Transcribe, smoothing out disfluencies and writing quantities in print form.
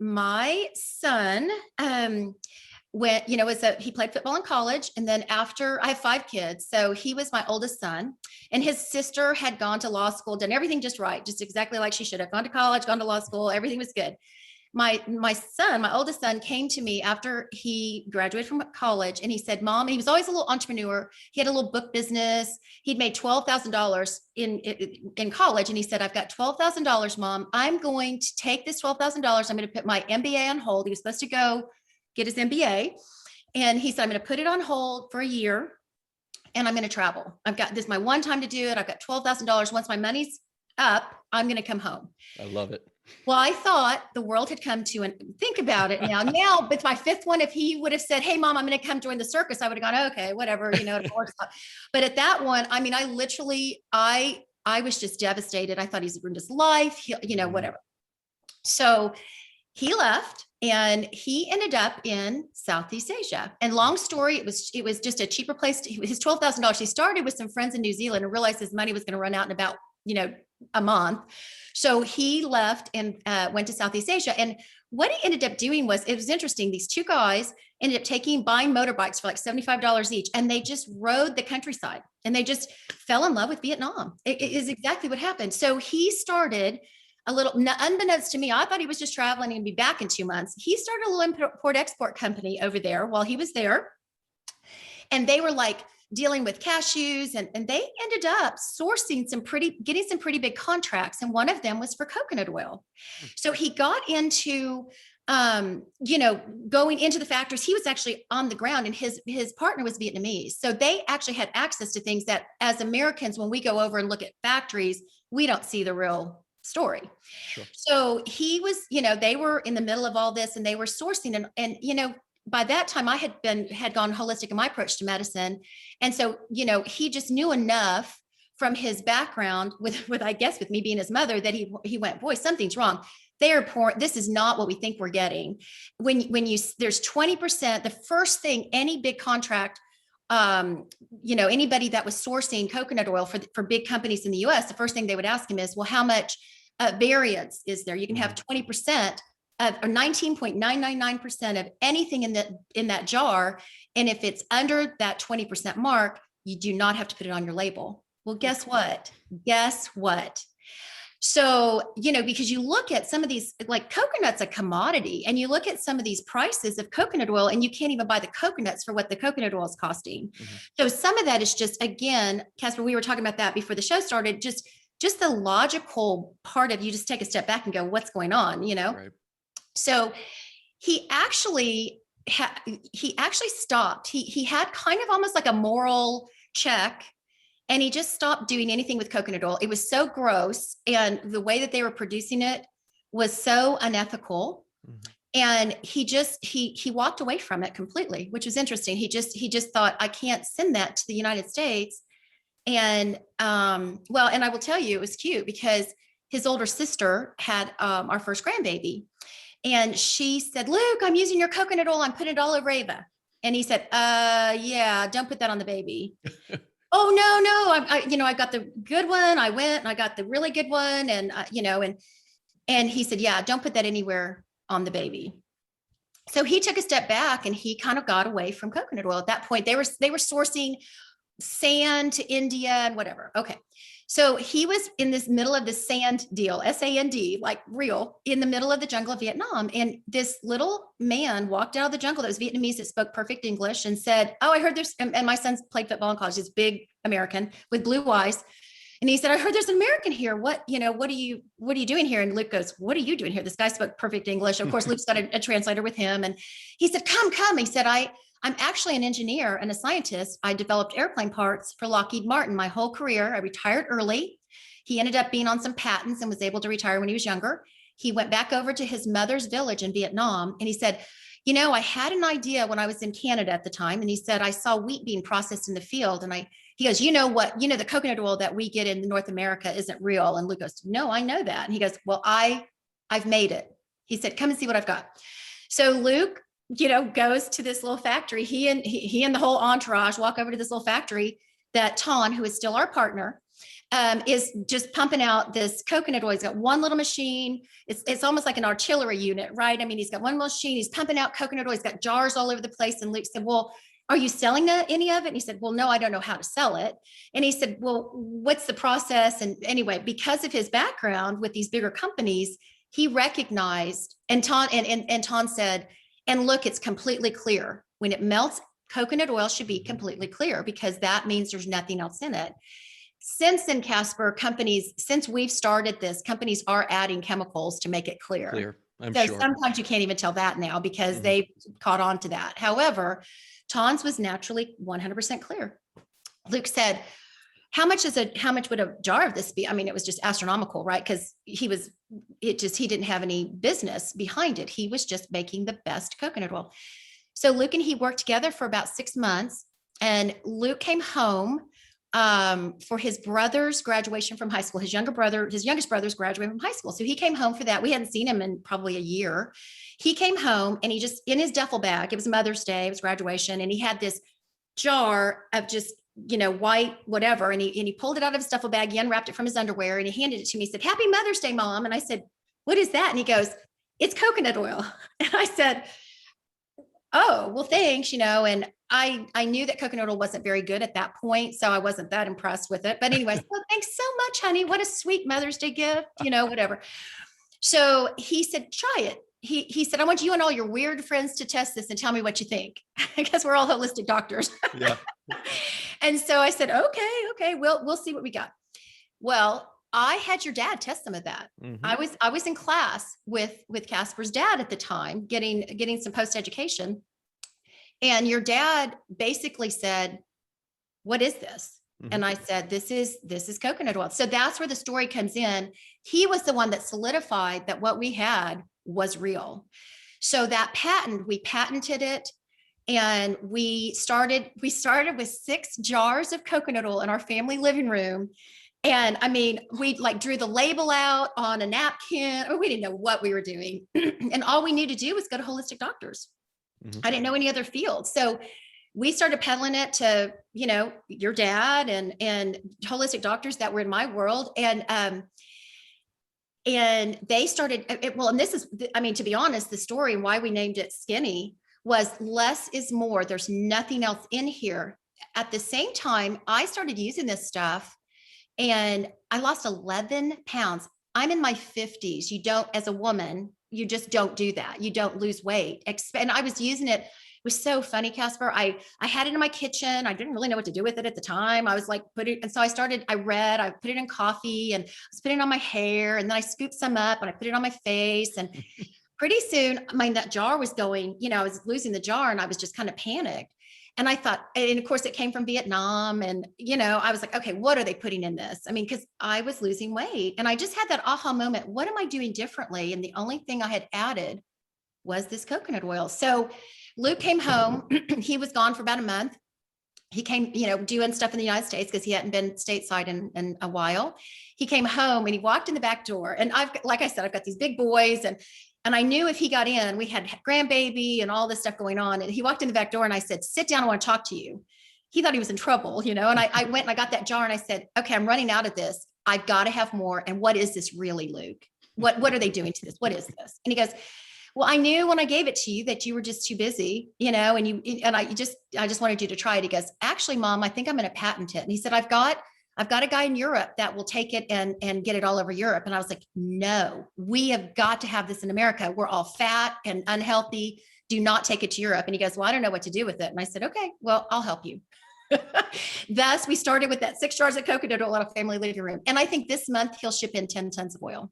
my son, he played football in college. And then after I have 5 kids, so he was my oldest son, and his sister had gone to law school, done everything just right, just exactly like she should have gone to college, gone to law school. Everything was good. My oldest son came to me after he graduated from college, and he said, Mom, he was always a little entrepreneur. He had a little book business. He'd made $12,000 in college. And he said, I've got $12,000, Mom. I'm going to take this $12,000. I'm going to put my MBA on hold. He was supposed to go get his MBA. And he said, I'm going to put it on hold for a year, and I'm going to travel. This is my one time to do it. I've got $12,000. Once my money's up, I'm going to come home. I love it. Well, I thought the world had come to an think about it now, with my 5th one, if he would have said, hey, Mom, I'm going to come join the circus, I would have gone, okay, whatever, it works out. But at that one, I mean, I was just devastated. I thought he's ruined his life, whatever. So he left, and he ended up in Southeast Asia. And long story, it was just a cheaper place. His $12,000, he started with some friends in New Zealand and realized his money was going to run out in about, a month. So he left and went to Southeast Asia. And what he ended up doing it was interesting. These 2 guys ended up buying motorbikes for like $75 each. And they just rode the countryside, and they just fell in love with Vietnam. It is exactly what happened. So he started a little, unbeknownst to me, I thought he was just traveling and be back in 2 months. He started a little import-export company over there while he was there. And they were like dealing with cashews, and they ended up getting some pretty big contracts. And one of them was for coconut oil. So he got into, going into the factories. He was actually on the ground, and his partner was Vietnamese. So they actually had access to things that as Americans, when we go over and look at factories, we don't see the real story. Sure. So he was, they were in the middle of all this, and they were sourcing, and by that time I had gone holistic in my approach to medicine. And so, he just knew enough from his background with I guess with me being his mother, that he went, boy, something's wrong. They're poor. This is not what we think we're getting. There's 20%, the first thing, any big contract, anybody that was sourcing coconut oil for big companies in the US, the first thing they would ask him is, well, how much variance is there? You can have 20% or 19.999% of anything in that jar. And if it's under that 20% mark, you do not have to put it on your label. Well, guess what? So, because you look at some of these, like coconut's a commodity, and you look at some of these prices of coconut oil, and you can't even buy the coconuts for what the coconut oil is costing. Mm-hmm. So some of that is just, again, Casper, we were talking about that before the show started, just the logical part of you just take a step back and go, what's going on, Right. So he actually stopped. He had kind of almost like a moral check, and he just stopped doing anything with coconut oil. It was so gross, and the way that they were producing it was so unethical. Mm-hmm. And he walked away from it completely, which was interesting. He just thought, I can't send that to the United States. And and I will tell you, it was cute because his older sister had our first grandbaby. And she said, Luke, I'm using your coconut oil. I'm putting it all over Ava. And he said, yeah, don't put that on the baby. Oh, no. I got the good one. I went and I got the really good one. And, and he said, yeah, don't put that anywhere on the baby. So he took a step back, and he kind of got away from coconut oil. At that point, they were sourcing sand to India and whatever. Okay. So he was in this middle of the sand deal, SAND, like real, in the middle of the jungle of Vietnam. And this little man walked out of the jungle that was Vietnamese, that spoke perfect English, and said, oh, I heard there's, and my son's played football in college, this big American with blue eyes. And he said, I heard there's an American here. What are you doing here? And Luke goes, what are you doing here? This guy spoke perfect English. Of course, Luke's got a translator with him. And he said, come. He said, I'm actually an engineer and a scientist. I developed airplane parts for Lockheed Martin my whole career. I retired early. He ended up being on some patents and was able to retire when he was younger. He went back over to his mother's village in Vietnam. And he said, I had an idea when I was in Canada at the time. And he said, I saw wheat being processed in the field. And he goes, the coconut oil that we get in North America isn't real. And Luke goes, no, I know that. And he goes, well, I've made it. He said, come and see what I've got. So Luke, goes to this little factory. He and the whole entourage walk over to this little factory that Ton, who is still our partner, is just pumping out this coconut oil. He's got one little machine. It's almost like an artillery unit, right? I mean, he's got one machine. He's pumping out coconut oil. He's got jars all over the place. And Luke said, well, are you selling any of it? And he said, well, no, I don't know how to sell it. And he said, well, what's the process? And anyway, because of his background with these bigger companies, he recognized, and Ton said, and look, it's completely clear. When it melts, coconut oil should be completely clear because that means there's nothing else in it. Since then, Casper, since we've started this, companies are adding chemicals to make it clear. I'm so sure. Sometimes you can't even tell that now because they caught on to that. However, Ton's was naturally 100% clear. Luke said, how much would a jar of this be? I mean, it was just astronomical, right? Because he didn't have any business behind it. He was just making the best coconut oil. So Luke and he worked together for about 6 months, and Luke came home for his brother's graduation from high school. His youngest brother's graduating from high school. So he came home for that. We hadn't seen him in probably a year. He came home and he just, in his duffel bag, it was Mother's Day, it was graduation. And he had this jar of just, white, whatever. And he pulled it out of his duffel bag. He unwrapped it from his underwear and he handed it to me. He said, Happy Mother's Day, Mom. And I said, what is that? And he goes, it's coconut oil. And I said, oh, well, thanks, and I knew that coconut oil wasn't very good at that point, so I wasn't that impressed with it. But anyway, well, thanks so much, honey. What a sweet Mother's Day gift, whatever. So he said, try it. He said, I want you and all your weird friends to test this and tell me what you think, because we're all holistic doctors. Yeah. And so I said, okay, we'll see what we got. Well, I had your dad test some of that. Mm-hmm. I was in class with Casper's dad at the time, getting some post-education. And your dad basically said, what is this? Mm-hmm. And I said, this is coconut oil. So that's where the story comes in. He was the one that solidified that what we had was real. So that we patented it. And we started with 6 jars of coconut oil in our family living room. And I mean, we drew the label out on a napkin, or we didn't know what we were doing. And all we knew to do was go to holistic doctors. Mm-hmm. I didn't know any other field. So we started peddling it to, your dad and holistic doctors that were in my world. And they started, and this is, to be honest, the story and why we named it Skinny was less is more. There's nothing else in here. At the same time, I started using this stuff and I lost 11 pounds. I'm in my 50s. As a woman, you just don't do that. You don't lose weight. And I was using it. It was so funny, Casper. I had it in my kitchen. I didn't really know what to do with it at the time. I was like, and so I put it in coffee and I was putting it on my hair. And then I scooped some up and I put it on my face. And pretty soon, that jar was going, I was losing the jar and I was just kind of panicked. And I thought, and of course it came from Vietnam. And, I was like, okay, what are they putting in this? Because I was losing weight and I just had that aha moment. What am I doing differently? And the only thing I had added was this coconut oil. So Luke came home. He was gone for about a month. He came, doing stuff in the United States because he hadn't been stateside in a while. He came home and he walked in the back door. And like I said, I've got these big boys and I knew if he got in, we had grandbaby and all this stuff going on. And he walked in the back door and I said, sit down, I want to talk to you. He thought he was in trouble, and I went and I got that jar and I said, okay, I'm running out of this. I've got to have more. And what is this really, Luke? What are they doing to this? What is this? And he goes, well, I knew when I gave it to you that you were just too busy, and I just wanted you to try it. He goes, actually, Mom, I think I'm going to patent it. And he said, I've got a guy in Europe that will take it and get it all over Europe. And I was like, no, we have got to have this in America. We're all fat and unhealthy. Do not take it to Europe. And he goes, well, I don't know what to do with it. And I said, okay, well, I'll help you. Thus, we started with that 6 jars of coconut oil in a family living room. And I think this month he'll ship in 10 tons of oil.